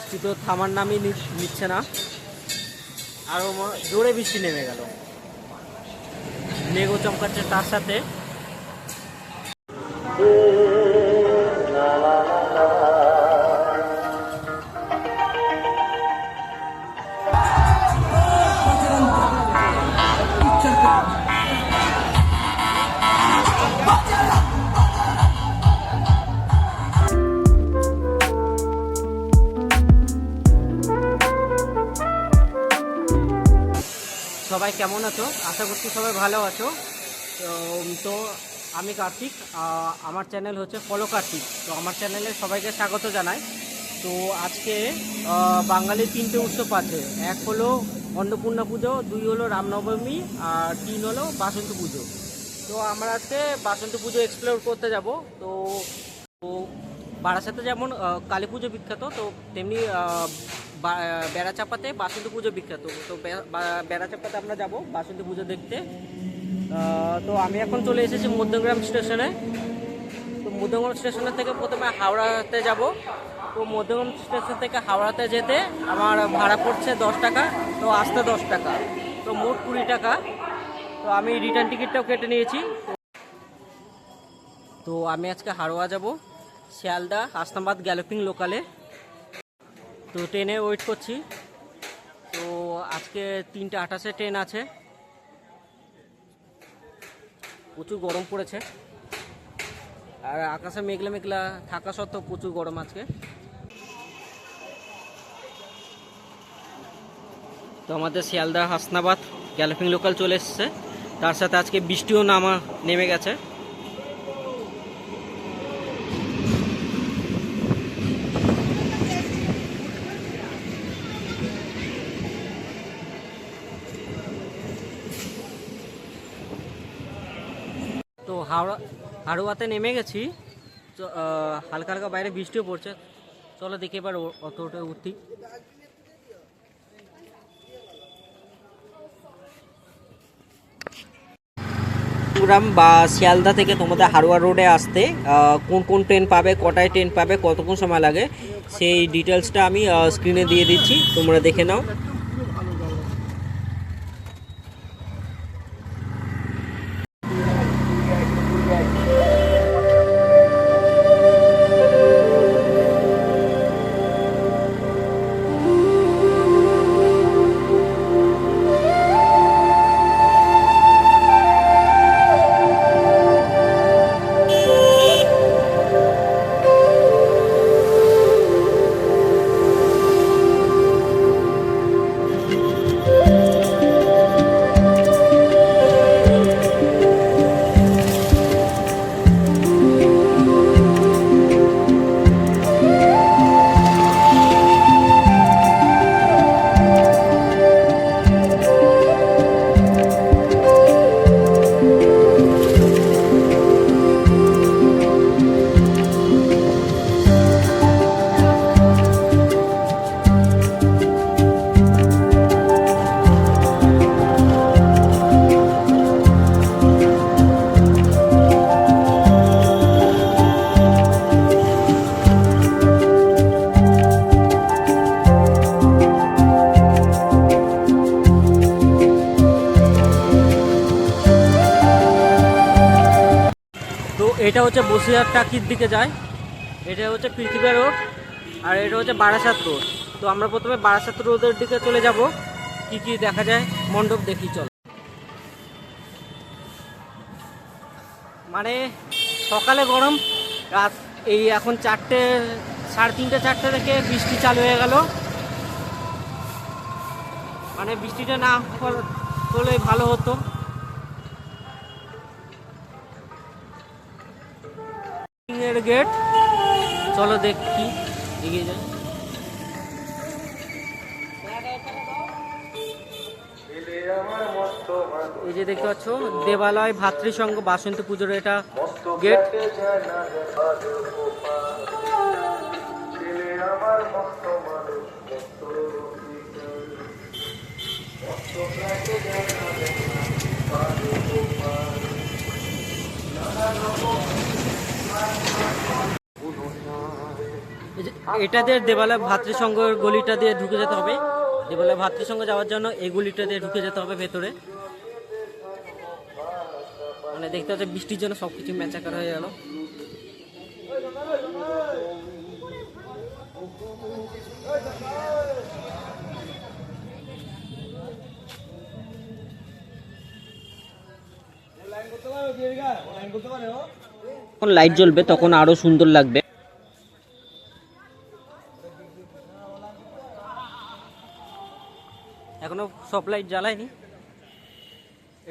বৃষ্টি তো থামার নামই নিচ্ছে না, আরও জোরে বৃষ্টি নেমে গেল, মেঘও চমকাচ্ছে তার সাথে। সবাই কেমন আছো? আশা করছি সবাই ভালো আছো। তো আমি কার্তিক, আমার চ্যানেল হচ্ছে ফলো কার্তিক। তো আমার চ্যানেলে সবাইকে স্বাগত জানাই। তো আজকে বাঙালির 3টে উৎসব আছে। এক হলো অন্নপূর্ণা পুজো, 2 হলো রামনবমী, আর 3 হলো বাসন্তী পুজো। তো আমরা আজকে বাসন্তী পুজো এক্সপ্লোর করতে যাব। তো বারাসাতে যেমন কালী পুজো বিখ্যাত, তো তেমনি বেড়াচাপাতে বাসন্তী পুজো বিখ্যাত। তো বেড়াচাপাতে আমরা যাব বাসন্তী পুজো দেখতে। তো আমি এখন চলে এসেছি মধ্যমগ্রাম স্টেশনে। তো মধ্যমগ্রাম স্টেশনের থেকে প্রথমে হাওড়াতে যাব। তো মধ্যমগ্রাম স্টেশন থেকে হাওড়াতে যেতে আমার ভাড়া পড়ছে 10 টাকা, তো আসতে 10 টাকা, তো মোট 20 টাকা। তো আমি রিটার্ন টিকিটটাও কেটে নিয়েছি। তো আমি আজকে হাওড়া যাব, শিয়ালদা হাসনাবাদ গ্যালোপিং লোকালে। তো ট্রেনে ওয়েট করছি। তো আজকে 3:28-এ ট্রেন আছে। প্রচুর গরম পড়েছে, আর আকাশে মেঘলা মেঘলা থাকা সত্ত্বেও প্রচুর গরম আজকে। তো আমাদের শিয়ালদা হাসনাবাদ গ্যালোপিং লোকাল চলে এসছে, তার সাথে আজকে বৃষ্টিও নেমে গেছে। তো হাওড়াতে নেমে গেছি। হালকা হালকা বাইরে বৃষ্টিও পড়ছে। চলো দেখি এবার অটোটা উঠি। গ্রাম বা শিয়ালদা থেকে তোমাদের হাড়োয়া রোডে আসতে কোন কোন ট্রেন পাবে, কটায় ট্রেন পাবে, কতক্ষণ সময় লাগে, সেই ডিটেলসটা আমি স্ক্রিনে দিয়ে দিচ্ছি, তোমরা দেখে নাও। এটা হচ্ছে বসিরহাট টাকির দিকে যায়, এটা হচ্ছে পৃথিবী রোড, আর এটা হচ্ছে বারাসাত রোড। তো আমরা প্রথমে বারাসাত রোডের দিকে চলে যাব, কি কি দেখা যায় মণ্ডপ দেখি চল। মানে সকালে গরম, রাত এই এখন 4টে, 3:30, 4টে থেকে বৃষ্টি চালু হয়ে গেল। মানে বৃষ্টিটা না হলে ভালো হতো। গেট, চলো দেখি এগিয়ে যাই। এই যে দেখতে পাচ্ছ দেবালয় ভাতৃসংঘ বাসন্তী পুজোর এটা গেট। এটা দিয়ে দেবালয় ভাতৃসংঘের গলিটা দিয়ে ঢুকে যেতে হবে। দেবালয় ভাতৃসংঘ যাওয়ার জন্য এই গলিটা দিয়ে ঢুকে যেতে হবে ভেতরে। মানে দেখতে হচ্ছে বৃষ্টির জন্য সবকিছু ম্যাচাকার হয়ে গেল। যখন লাইট জ্বলবে তখন আরো সুন্দর লাগবে। এখনো সব লাইট জ্বালায়নি।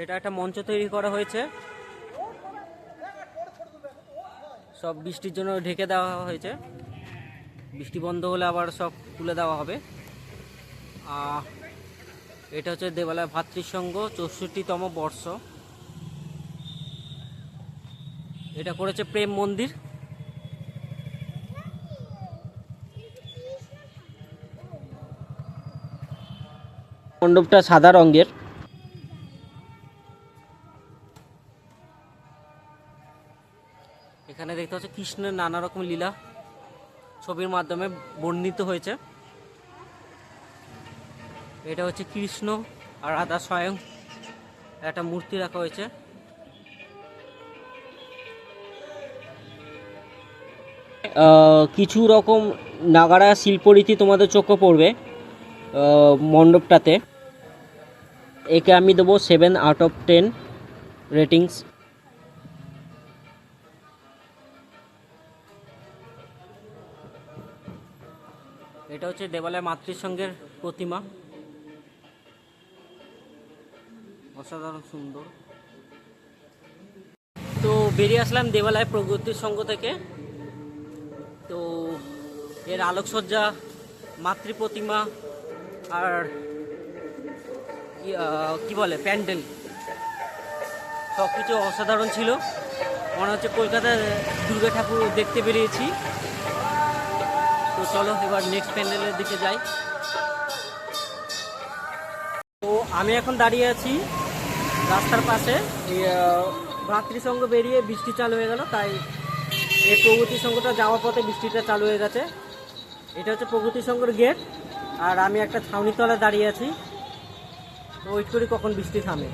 এটা একটা মঞ্চ তৈরি করা হয়েছে, সব বৃষ্টির জন্য ঢেকে দেওয়া হয়েছে। বৃষ্টি বন্ধ হলে আবার সব তুলে দেওয়া হবে। এটা হচ্ছে দেবালয় ভাতৃসংঘ 64তম বর্ষ। এটা করেছে প্রেম মন্দির। মণ্ডপটা সাদা রঙের। এখানে দেখতে হচ্ছে কৃষ্ণের নানা রকম লীলা ছবির মাধ্যমে বর্ণিত হয়েছে। এটা হচ্ছে কৃষ্ণ আর রাধা স্বয়ং একটা মূর্তি রাখা হয়েছে। কিছু রকম নাগারা শিল্পরীতি তোমাদের চোখে পড়বে মণ্ডপটাতে। একে আমি দেবো 7/10 রেটিংস। এটা হচ্ছে দেবালয় মাতৃসংঘের প্রতিমা, অসাধারণ সুন্দর। তো বেরিয়ে আসলাম দেবালয় প্রগতি সংঘ থেকে। তো এর আলোকসজ্জা, মাতৃ প্রতিমা আর কি বলে প্যান্ডেল সব কিছু অসাধারণ ছিল। মনে হচ্ছে কলকাতার দুর্গা ঠাকুর দেখতে বেরিয়েছি। তো চলো এবার নেক্সট প্যান্ডেলের দিকে যাই। তো আমি এখন দাঁড়িয়ে আছি রাস্তার পাশে। ভাতৃসংঘ বেরিয়ে বৃষ্টি চালু হয়ে গেল, তাই এই প্রগতি সংঘটা যাওয়ার পথে বৃষ্টিটা চালু হয়ে গেছে। এটা হচ্ছে প্রগতি সংঘের গেট, আর আমি একটা ছাউনির তলায় দাঁড়িয়ে আছি। তো ওয়েট করি কখন বৃষ্টি থামে।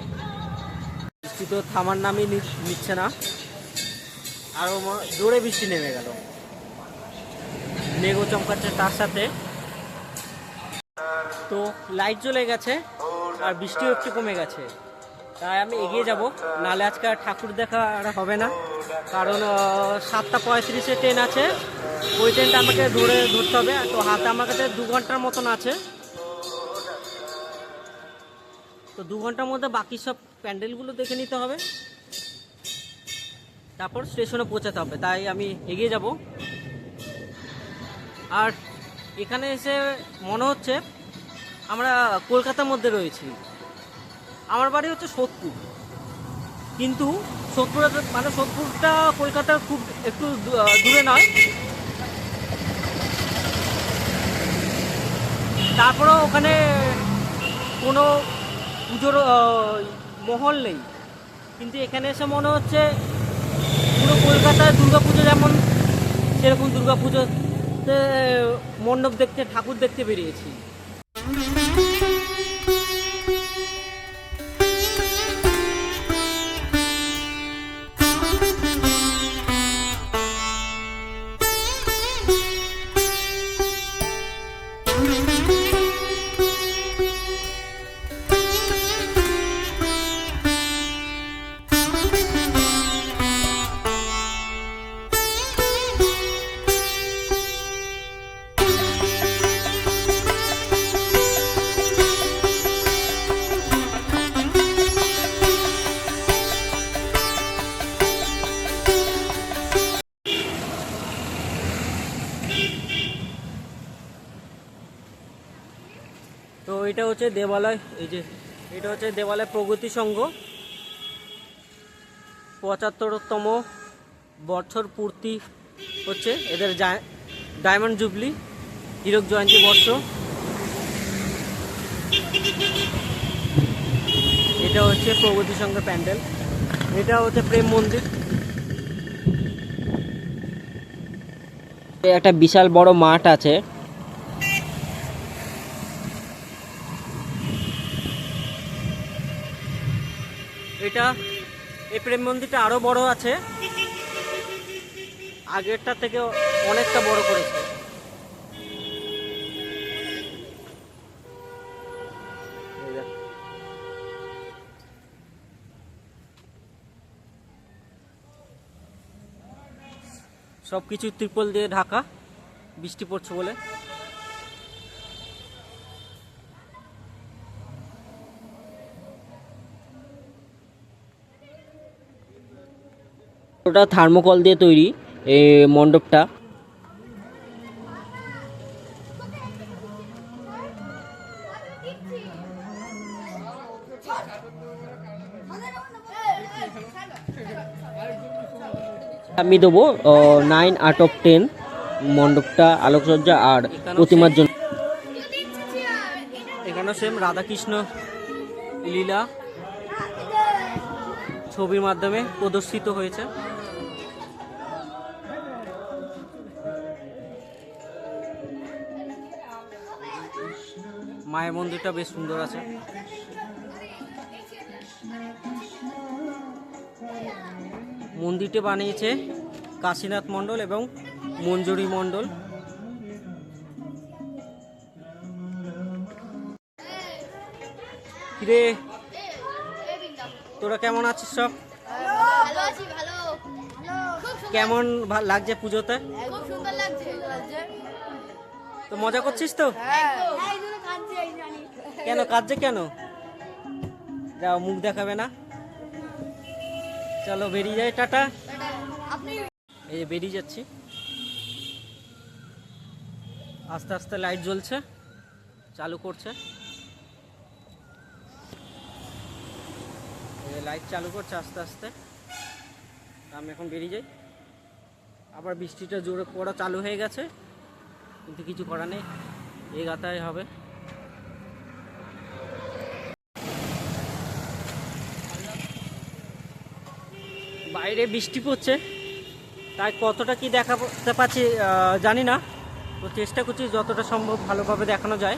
বৃষ্টি তো থামার নামই নিচ্ছে না, আরও জোরে বৃষ্টি নেমে গেল। মেঘও চমকাচ্ছে তার সাথে। তো লাইট জ্বলে গেছে আর বৃষ্টিও একটু কমে গেছে, তাই আমি এগিয়ে যাব। নাহলে আজকে আর ঠাকুর দেখা আর হবে না, কারণ 7:35-এ ট্রেন আছে। ওই ট্রেনটা আমাকে ধরতে হবে। তো হাতে আমার কাছে 2 ঘন্টার মতন আছে। তো 2 ঘন্টার মধ্যে বাকি সব প্যান্ডেলগুলো দেখে নিতে হবে, তারপর স্টেশনে পৌঁছাতে হবে। তাই আমি এগিয়ে যাব। আর এখানে এসে মনে হচ্ছে আমরা কলকাতার মধ্যে রয়েছি। আমার বাড়ি হচ্ছে সোদপুর, কিন্তু সোদপুরটা কলকাতার খুব একটু দূরে নয়। তারপরেও ওখানে কোনো পুজোর মহল নেই, কিন্তু এখানে এসে মনে হচ্ছে পুরো কলকাতায় দুর্গাপুজো যেমন, সেরকম দুর্গাপুজোতে মণ্ডপ দেখতে, ঠাকুর দেখতে বেরিয়েছি। তো এটা হচ্ছে দেবালয়, এই যে এটা হচ্ছে দেবালয় প্রগতি সংঘ 75তম বছর পূর্তি হচ্ছে এদের ডায়মন্ড জুবলি, হীরক জয়ন্তী বর্ষ। এটা হচ্ছে প্রগতি সংঘের প্যান্ডেল। এটা হচ্ছে প্রেম মন্দির। একটা বিশাল বড় মাঠ আছে। এটা এই প্রেম মন্দিরটা আরো বড় আছে, আগেরটা থেকে অনেকটা বড় করেছে। সবকিছু ত্রিপল দিয়ে ঢাকা, বৃষ্টি পড়ছে বলে। ওটা থার্মোকল দিয়ে তৈরি এই মণ্ডপটা। আমি দেবো 9/10 মণ্ডপটা, আলোকসজ্জা আর প্রতিমার জন্য। এখানে সেম রাধাকৃষ্ণ লীলা ছবির মাধ্যমে প্রদর্শিত হয়েছে। মায়ের মন্দিরটা বেশ সুন্দর আছে। মন্দিরটি বানিয়েছে কাশীনাথ মণ্ডল এবং মঞ্জুরি মণ্ডল। কিরে তোরা কেমন আছিস সব? কেমন লাগছে পুজোতে? তো মজা করছিস তো? কেন কাঁদছে কেন? যাও, মুখ দেখাবে না। চলো বেরিয়ে যাই, টাটা। এই যে বেরিয়ে যাচ্ছি। আস্তে আস্তে লাইট জ্বলছে, চালু করছে, লাইট চালু করছে আস্তে আস্তে। আমি এখন বেরিয়ে যাই। আবার বৃষ্টিটা জোরে পড়া চালু হয়ে গেছে, কিন্তু কিছু করার নেই, এগাতেই হবে। বাইরে বৃষ্টি পড়ছে, তাই কতটা কি দেখাতে পাচ্ছি জানি না, তো চেষ্টা করছি যতটা সম্ভব ভালোভাবে দেখানো যায়।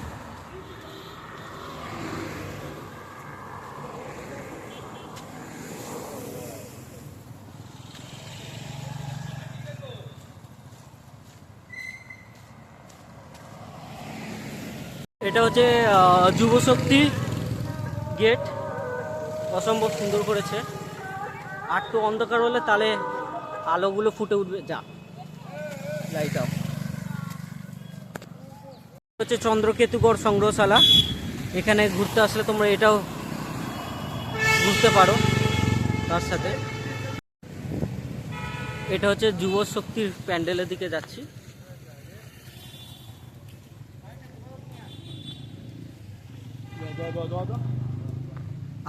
এটা হচ্ছে যুবশক্তি গেট, অসম্ভব সুন্দর করেছে। আর একটু অন্ধকার হলে তাহলে আলোগুলো ফুটে উঠবে। যা লাইট অফ। হচ্ছে চন্দ্রকেতুগড় সংগ্রহশালা, এখানে ঘুরতে আসলে তোমরা এটাও ঘুরতে পারো। তার সাথে এটা হচ্ছে যুব শক্তির প্যান্ডেলের দিকে যাচ্ছি।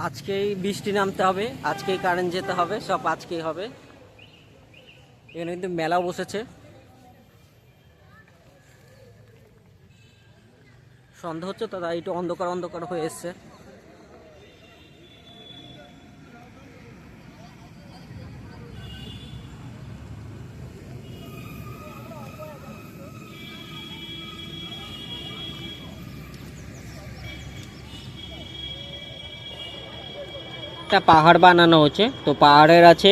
আজকেই বৃষ্টি নামতে হবে, আজকেই কারেন্ট যেতে হবে, সব আজকেই হবে। এখানে কিন্তু মেলাও বসেছে। সন্ধ্যা হচ্ছে তো, তাই একটু অন্ধকার অন্ধকার হয়ে এসছে। একটা পাহাড় বানানো হচ্ছে, তো পাহাড়ের আছে,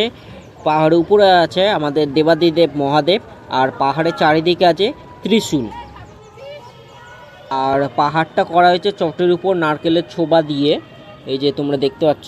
পাহাড়ের উপরে আছে আমাদের দেবাদিদেব মহাদেব, আর পাহাড়ের চারিদিকে আছে ত্রিশূল। আর পাহাড়টা করা হয়েছে চটের উপর নারকেলের ছোবা দিয়ে, এই যে তোমরা দেখতে পাচ্ছ।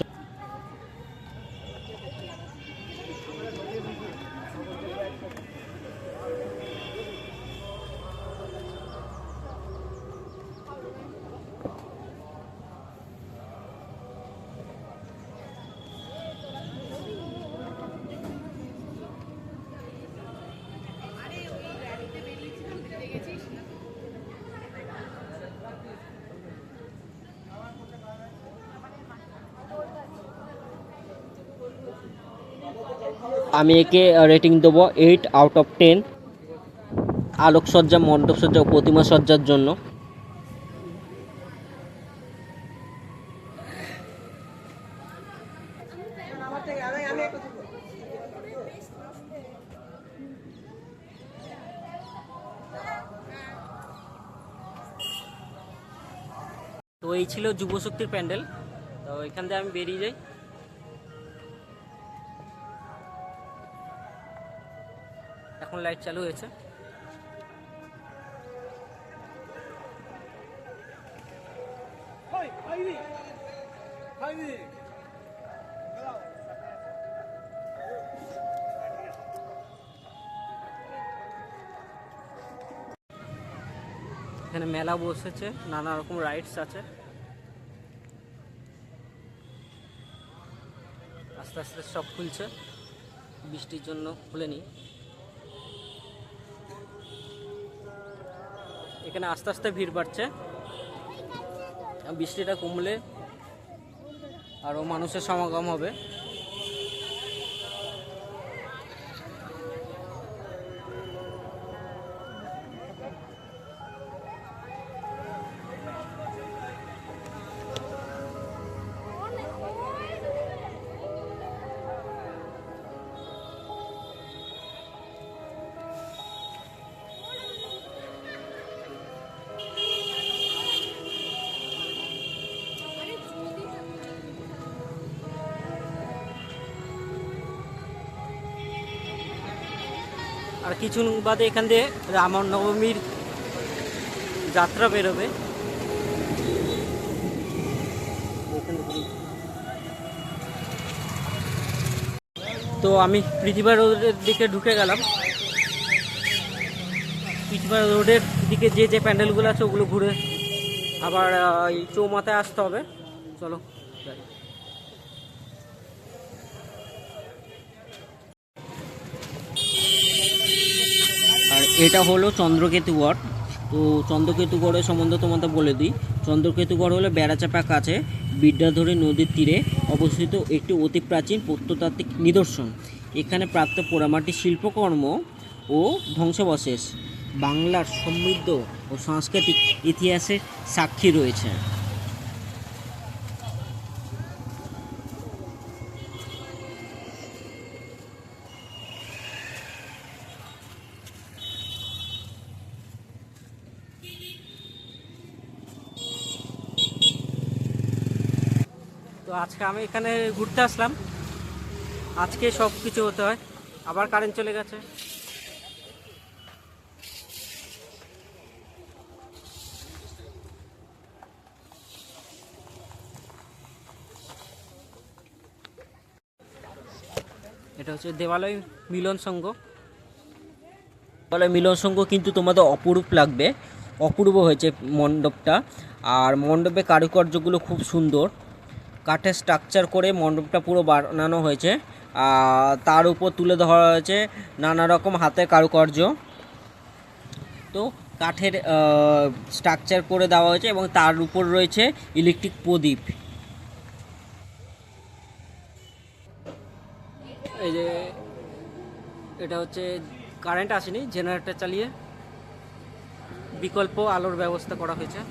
আমি একে রেটিং দেবো 8/10 আলোকসজ্জা, মণ্ডপসজ্জা ও প্রতিমা সজ্জার জন্য। তো এই ছিল যুবশক্তির প্যান্ডেল। তো এখান থেকে আমি বেরিয়ে যাই। এখন লাইট চালু হয়েছে। এখানে মেলা বসেছে, নানা রকম রাইডস আছে। আস্তে আস্তে সব খুলছে, বৃষ্টির জন্য খুলেনি। এখানে আস্তে আস্তে ভিড় বাড়ছে, বৃষ্টিটা কমলে আরও মানুষের সমাগম হবে। আর কিছু বাদে এখান দিয়ে রামনবমীর যাত্রা বেরোবে। তো আমি পৃথিবী রোডের দিকে ঢুকে গেলাম। পৃথিবী রোডের দিকে যে যে প্যান্ডেলগুলো আছে ওগুলো ঘুরে আবার এই চৌমাথায় আসতে হবে। চলো যাই। আর এটা হলো চন্দ্রকেতুগড়। তো চন্দ্রকেতুগড়ের সম্বন্ধে তোমাদের বলে দিই। চন্দ্রকেতুগড় হলো বেড়াচাপা কাছে বিদ্যাধরী নদীর তীরে অবস্থিত একটি অতি প্রাচীন প্রত্নতাত্ত্বিক নিদর্শন। এখানে প্রাপ্ত পোড়ামাটির শিল্পকর্ম ও ধ্বংসাবশেষ বাংলার সমৃদ্ধ ও সাংস্কৃতিক ইতিহাসের সাক্ষী রয়েছে। তো আজকে আমি এখানে ঘুরতে আসলাম। আজকে সব কিছু হতে হয়। আবার কারেন্ট চলে গেছে। এটা হচ্ছে দেবালয় মিলন সংঘ। দেবালয় মিলন সংঘ কিন্তু তোমাদের অপরূপ লাগবে, অপূর্ব হয়েছে মণ্ডপটা। আর মণ্ডপের কারুকার্যগুলো খুব সুন্দর, কাঠের স্ট্রাকচার করে মণ্ডপটা পুরো বানানো হয়েছে। তার উপর তুলে ধরা হয়েছে নানা রকম হাতের কারুকার্য। তো কাঠের স্ট্রাকচার করে দেওয়া হয়েছে এবং তার উপর রয়েছে ইলেকট্রিক প্রদীপ। এই যে এটা হচ্ছে কারেন্ট আসেনি, জেনারেটর চালিয়ে বিকল্প আলোর ব্যবস্থা করা হয়েছে।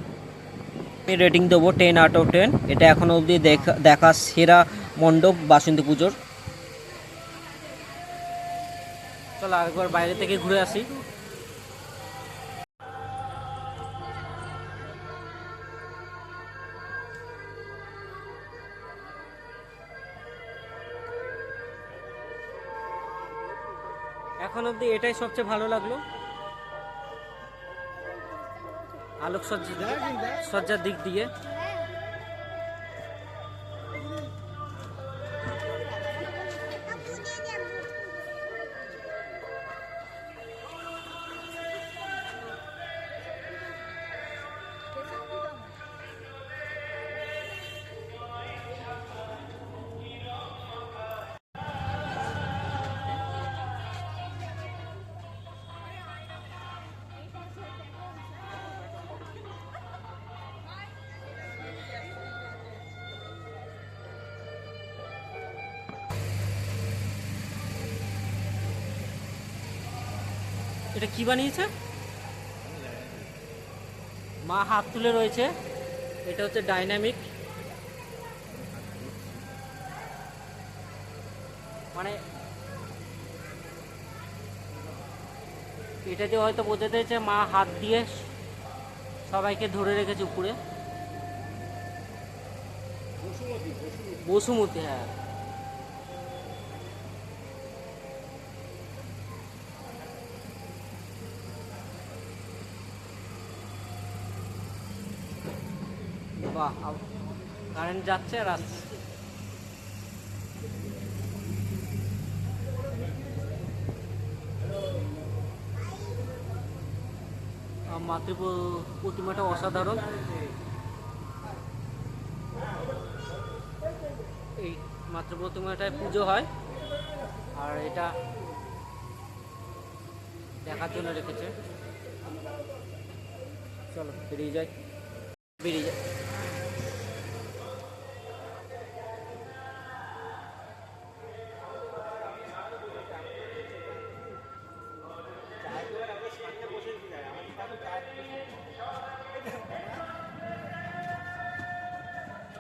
আমি রেটিং দেবো 10/10। এটা এখনো অবধি দেখা সেরা মণ্ডপ বাসন্তী পুজোর। চলো একবার বাইরে থেকে ঘুরে আসি। এখন অবধি এটাই সবচেয়ে ভালো লাগলো আলোকসজ্জার দিক দিয়ে। এটা কি বানিয়েছে? মা হাত তুলে রয়েছে। এটা হচ্ছে ডাইনামিক, মানে এটা দিয়ে হয়তো বোঝাতে চাইছে মা হাত দিয়ে সবাইকে ধরে রেখেছে উপরে। বসুমতী, হ্যাঁ। বাহ, কারেন্ট যাচ্ছে আর আসছে। মাতৃ প্রতিমাটা অসাধারণ। এই মাতৃ প্রতিমাটায় পুজো হয়, আর এটা দেখার জন্য রেখেছে। চলো বেরিয়ে যাই।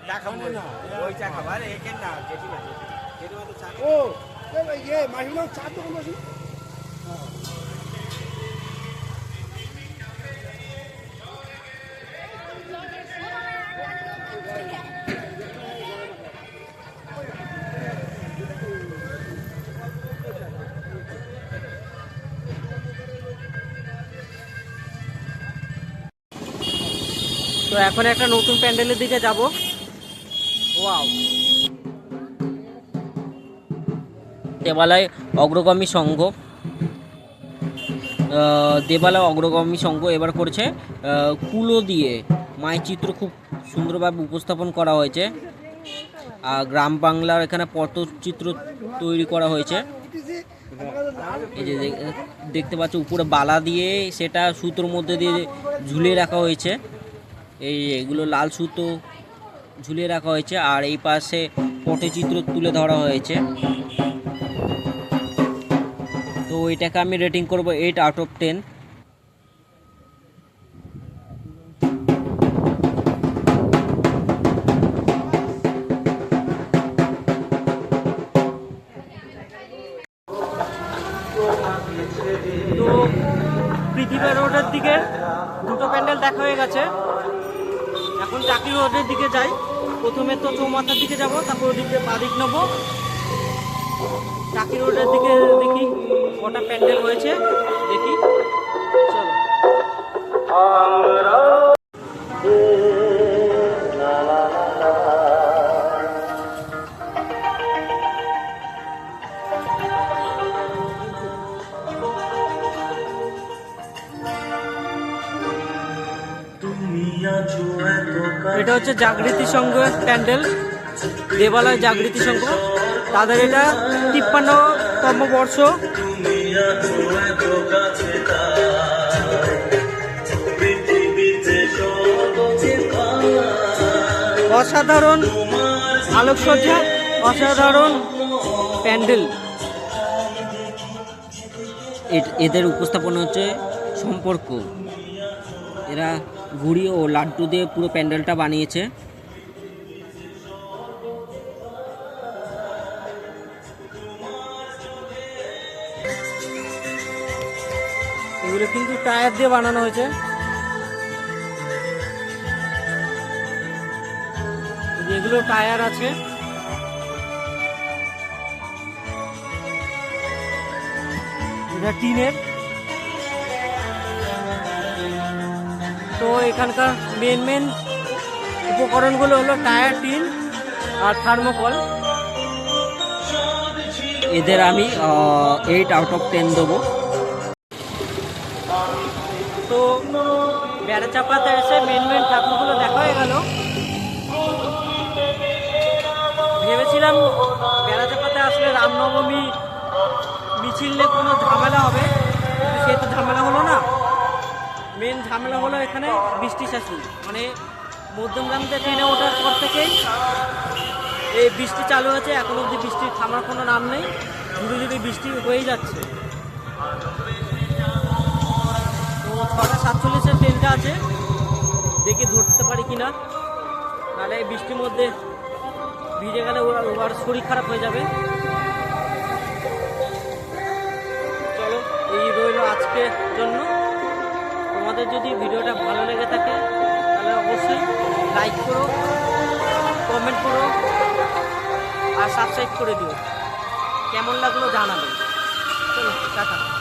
চা খাবো না, ওই চা খাবো। আরে এখানে না, জেঠিমা তো চা। ও ये মাহিমা চা তো বসি। তো এখন একটা নতুন প্যান্ডেলের দিকে যাব। ওয়াও, দেবালয় অগ্রগামী সংঘ, দেবালয় অগ্রগামী সংঘ এবার করেছে কুলো দিয়ে মায়ের চিত্র খুব সুন্দরভাবে উপস্থাপন করা হয়েছে। আর গ্রাম বাংলার এখানে পটচিত্র তৈরি করা হয়েছে। এই যে দেখতে পাচ্ছ উপরে বালা দিয়ে সেটা সুতোর মধ্যে দিয়ে ঝুলিয়ে রাখা হয়েছে। এগুলো লাল সুতো ঝুলিয়ে রাখা হয়েছে, আর এই পাশে পটচিত্র তুলে ধরা হয়েছে। তো এটাকে আমি রেটিং করব 8 আউট অফ 10। তো পৃথিবী রোডের দিকে দুটো প্যান্ডেল দেখা হয়ে গেছে, এখন চাকরি রোডের দিকে যাই। প্রথমে তো চৌমাথার দিকে যাব, তারপর ওদিকে বাদিক নেবো। চাকরি রোডের দিকে দেখি কটা প্যান্ডেল হয়েছে, দেখি। চলো। এটা হচ্ছে জাগৃতি সংঘের প্যান্ডেল, দেবালয় জাগৃতি সংঘ। তাদের এটা 53তম বর্ষ। অসাধারণ আলোকসজ্জা, অসাধারণ প্যান্ডেল। এদের উপস্থাপনা হচ্ছে সম্পর্ক। এরা ঘুড়ি ও লাড্ডু দিয়ে পুরো প্যান্ডেলটা বানিয়েছে। এগুলো কিন্তু টায়ার দিয়ে বানানো হয়েছে। যেগুলো টায়ার আছে, এটা টিনের। তো এখানকার মেন উপকরণগুলো হলো টায়ার, টিন আর থার্মোকল। এদের আমি 8 আউট অফ 10 দেবো। তো বেড়াচাপাতে এসে মেন ঠাকুরগুলো দেখা হয়ে গেল। ভেবেছিলাম বেড়াচাপাতে আসলে রামনবমী মিছিলে কোনো ঝামেলা হবে, কিন্তু সে তো ঝামেলা হলো না। মেন ঝামেলা হলো এখানে বৃষ্টি শাসন, মানে মধ্যমগ্রামতে ট্রেনে ওঠার পর থেকেই এই বৃষ্টি চালু হয়েছে। এখন অবধি বৃষ্টি থামার কোনো নাম নেই, ঝুড়ি বৃষ্টি হয়েই যাচ্ছে। তো 6:47-এর ট্রেনটা আছে, দেখি ধরতে পারি কিনা, নাহলে এই বৃষ্টির মধ্যে ভিজে গেলে ওর শরীর খারাপ হয়ে যাবে। চলো, এই রইল আজকের জন্য। তোমাদের যদি ভিডিওটা ভালো লেগে থাকে তাহলে অবশ্যই লাইক করো, কমেন্ট কমেন্ট করো আর সাবস্ক্রাইব করে দিও। কেমন লাগলো জানাবে। চলো টাটা।